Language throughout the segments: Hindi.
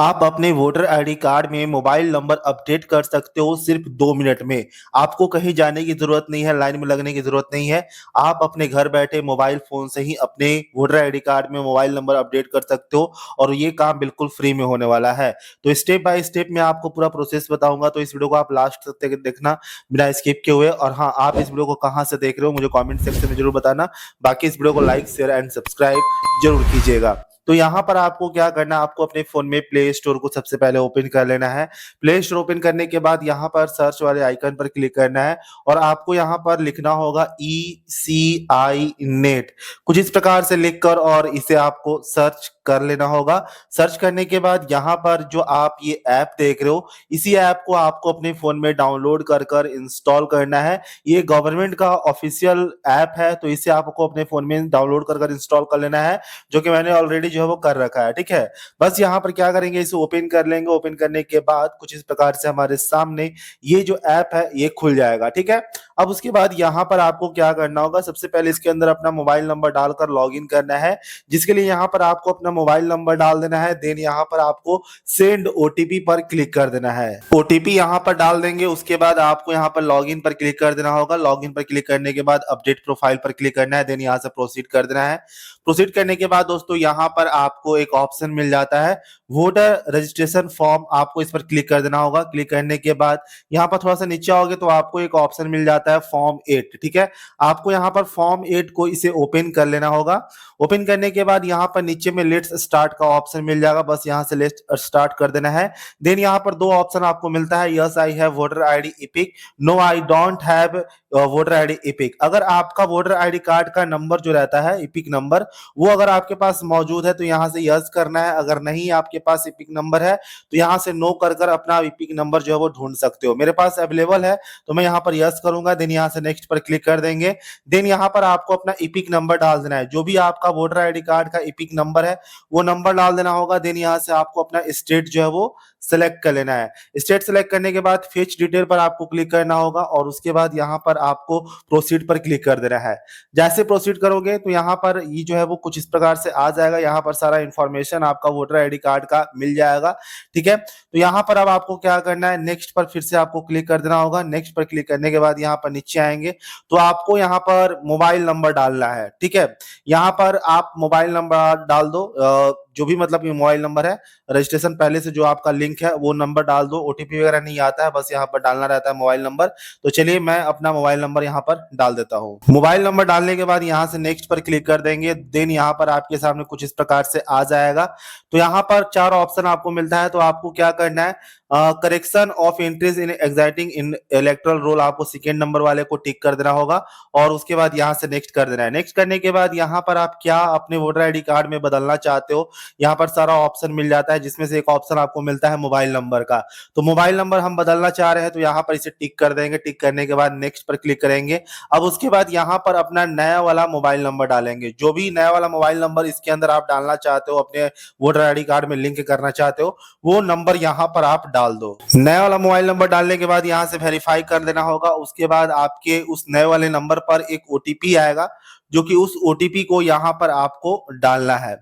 आप अपने वोटर आईडी कार्ड में मोबाइल नंबर अपडेट कर सकते हो सिर्फ 2 मिनट में। आपको कहीं जाने की ज़रूरत नहीं है, लाइन में लगने की ज़रूरत नहीं है। आप अपने घर बैठे मोबाइल फ़ोन से ही अपने वोटर आईडी कार्ड में मोबाइल नंबर अपडेट कर सकते हो और ये काम बिल्कुल फ्री में होने वाला है। तो स्टेप बाय स्टेप मैं आपको पूरा प्रोसेस बताऊँगा, तो इस वीडियो को आप लास्ट तक देखना बिना स्किप किए हुए। और हाँ, आप इस वीडियो को कहाँ से देख रहे हो मुझे कमेंट सेक्शन में ज़रूर बताना। बाकी इस वीडियो को लाइक, शेयर एंड सब्सक्राइब ज़रूर कीजिएगा। तो यहाँ पर आपको क्या करना है, आपको अपने फ़ोन में प्ले स्टोर को सबसे पहले ओपन कर लेना है। प्ले स्टोर ओपन करने के बाद यहाँ पर सर्च वाले आइकन पर क्लिक करना है और आपको यहाँ पर लिखना होगा ECI नेट। कुछ इस प्रकार से लिखकर और इसे आपको सर्च कर लेना होगा। सर्च करने के बाद यहाँ पर जो आप ये ऐप देख रहे हो, इसी ऐप को आपको अपने फ़ोन में डाउनलोड कर इंस्टॉल करना है। ये गवर्नमेंट का ऑफ़िशियल ऐप है, तो इसे आपको अपने फ़ोन में डाउनलोड कर इंस्टॉल कर लेना है, जो कि मैंने ऑलरेडी जो है वो कर रखा है, ठीक है? बस यहाँ पर क्या करेंगे, इसे ओपन कर लेंगे। ओपन करने के बाद कुछ इस प्रकार से हमारे सामने ये जो ऐप है ये खुल जाएगा, ठीक है? अब उसके बाद यहाँ पर आपको क्या करना होगा, सबसे पहले इसके अंदर अपना मोबाइल नंबर डालकर लॉगिन करना है, जिसके लिए यहाँ पर आपको अपना मोबाइल नंबर डाल देना है। देन यहाँ पर आपको सेंड ओटीपी पर क्लिक कर देना है। ओटीपी यहाँ पर डाल देंगे, उसके बाद आपको यहाँ पर लॉगिन पर क्लिक कर देना होगा। लॉगिन पर क्लिक करने के बाद अपडेट प्रोफाइल पर क्लिक करना है। देन यहाँ से प्रोसीड कर देना है। प्रोसीड करने के बाद दोस्तों यहाँ पर आपको एक ऑप्शन मिल जाता है वोटर रजिस्ट्रेशन फॉर्म, आपको इस पर क्लिक कर देना होगा। क्लिक करने के बाद यहाँ पर थोड़ा सा नीचे आओगे तो आपको एक ऑप्शन मिल जाता है फॉर्म 8, ठीक है? आपको यहाँ पर फॉर्म 8 को इसे ओपन कर लेना होगा। ओपन करने के बाद यहाँ पर नीचे में लेट्स स्टार्ट का ऑप्शन मिल जाएगा, बस यहाँ से लेट्स स्टार्ट कर देना है। देन यहाँ पर दो ऑप्शन आपको मिलता है, yes I have voter ID EPIC, no I don't have voter ID EPIC. अगर आपका वोटर आईडी कार्ड का नंबर जो रहता है एपिक नंबर, वो अगर आपके पास मौजूद है तो यहाँ से यस करना है। अगर नहीं आपके पास एपिक नंबर है तो यहाँ से नो कर अपना एपिक नंबर जो है वो ढूंढ सकते हो। मेरे पास अवेलेबल है तो मैं यहाँ पर यस करूंगा। देन यहाँ से नेक्स्ट पर क्लिक कर देंगे। देन यहाँ पर आपको अपना एपिक नंबर डाल देना है, जो भी आपका वोटर आईडी कार्ड का एपिक नंबर है वो नंबर डाल देना होगा। देन यहाँ से आपको अपना स्टेट जो है वो सेलेक्ट कर लेना है। स्टेट सेलेक्ट करने के बाद फेच डिटेल पर आपको क्लिक करना होगा और उसके बाद यहाँ पर आपको प्रोसीड पर क्लिक कर देना है। जैसे प्रोसीड करोगे तो यहाँ पर ये जो है वो कुछ इस प्रकार से आ जाएगा। यहाँ पर सारा इंफॉर्मेशन आपका वोटर आईडी कार्ड का मिल जाएगा, ठीक है? तो यहाँ पर अब आपको क्या करना है, नेक्स्ट पर फिर से आपको क्लिक कर देना होगा। नेक्स्ट पर क्लिक करने के बाद यहाँ पर नीचे आएंगे तो आपको यहाँ पर मोबाइल नंबर डालना है, ठीक है? यहाँ पर आप मोबाइल नंबर डाल दो, जो भी मतलब ये मोबाइल नंबर है, रजिस्ट्रेशन पहले से जो आपका लिंक है वो नंबर डाल दो। ओटीपी वगैरह नहीं आता है, बस यहाँ पर डालना रहता है मोबाइल नंबर। तो चलिए मैं अपना मोबाइल नंबर यहाँ पर डाल देता हूँ। मोबाइल नंबर डालने के बाद यहाँ से नेक्स्ट पर क्लिक कर देंगे। देन यहाँ पर आपके सामने कुछ इस प्रकार से आ जाएगा। तो यहाँ पर 4 ऑप्शन आपको मिलता है, तो आपको क्या करना है, correction of entries in exciting in electoral roll, आपको सेकेंड नंबर वाले को टिक कर देना होगा और उसके बाद यहाँ से नेक्स्ट कर देना है। नेक्स्ट करने के बाद यहाँ पर आप क्या अपने वोटर आईडी कार्ड में बदलना चाहते हो, यहाँ पर सारा ऑप्शन मिल जाता है, जिसमें से एक ऑप्शन आपको मिलता है मोबाइल नंबर का। तो मोबाइल नंबर हम बदलना चाह रहे हैं तो यहाँ पर इसे टिक कर देंगे। टिक करने के बाद नेक्स्ट पर क्लिक करेंगे। अब उसके बाद यहाँ पर अपना नया वाला मोबाइल नंबर डालेंगे। जो भी नया वाला मोबाइल नंबर इसके अंदर आप डालना चाहते हो, अपने वोटर आईडी कार्ड में लिंक करना चाहते हो, वो नंबर यहाँ पर आप डाल दो। नया वाला मोबाइल नंबर डालने के बाद यहाँ से वेरीफाई कर देना होगा। उसके बाद आपके उस नए वाले नंबर पर एक ओटीपी आएगा, जो कि उस ओटीपी को यहाँ पर आपको डालना है।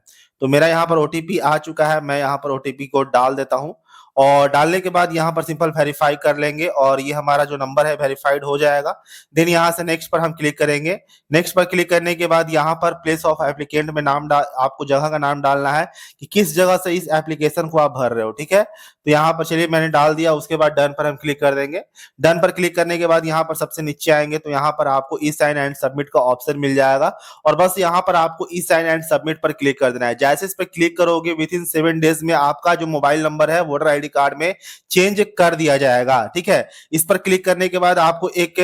तो मेरा यहाँ पर ओटीपी आ चुका है, मैं यहाँ पर ओटीपी को डाल देता हूँ और डालने के बाद यहाँ पर सिंपल वेरीफाई कर लेंगे और ये हमारा जो नंबर है वेरीफाइड हो जाएगा। देन यहाँ से नेक्स्ट पर हम क्लिक करेंगे। नेक्स्ट पर क्लिक करने के बाद यहाँ पर प्लेस ऑफ एप्लीकेंट में नाम आपको जगह का नाम डालना है कि किस जगह से इस एप्लीकेशन को आप भर रहे हो, ठीक है? तो यहाँ पर चलिए मैंने डाल दिया। उसके बाद डन पर हम क्लिक कर देंगे। डन पर क्लिक करने के बाद यहाँ पर सबसे नीचे आएंगे तो यहाँ पर आपको ई साइन एंड सबमिट का ऑप्शन मिल जाएगा और बस यहाँ पर आपको ई साइन एंड सबमिट पर क्लिक कर देना है। जैसे इस पर क्लिक करोगे विद इन 7 डेज में आपका जो मोबाइल नंबर है वोटर आईडी कार्ड में चेंज कर दिया जाएगा, ठीक है? इस पर क्लिक करने के बाद आपको एक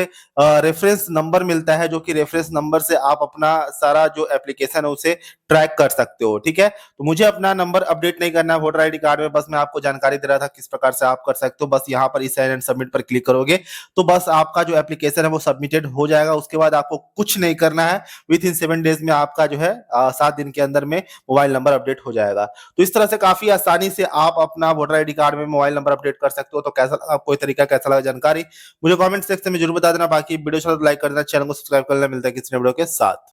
रेफरेंस नंबर मिलता है, जो कि रेफरेंस नंबर से आप अपना सारा जो एप्लीकेशन है उसे ट्रैक कर सकते हो, ठीक है? तो मुझे अपना नंबर अपडेट नहीं करना है वोटर आईडी कार्ड में, बस मैं आपको जानकारी दे रहा था किस प्रकार से आप कर सकते हो। बस यहाँ पर इस एंड सबमिट पर क्लिक करोगे तो बस आपका जो एप्लीकेशन है वो सबमिटेड हो जाएगा। उसके बाद आपको कुछ नहीं करना है, विद इन 7 डेज में आपका जो है 7 दिन के अंदर में मोबाइल नंबर अपडेट हो जाएगा। तो इस तरह से काफी आसानी से आप अपना वोटर आईडी कार्ड में मोबाइल नंबर अपडेट कर सकते हो। तो कैसा लगा आपको ये तरीका, कैसा लगा जानकारी, मुझे कमेंट सेक्शन में जरूर बता देना। बाकी वीडियो अच्छा लगे तो लाइक कर देना, चैनल को सब्सक्राइब कर लेना। मिलता है किसी वीडियो के साथ।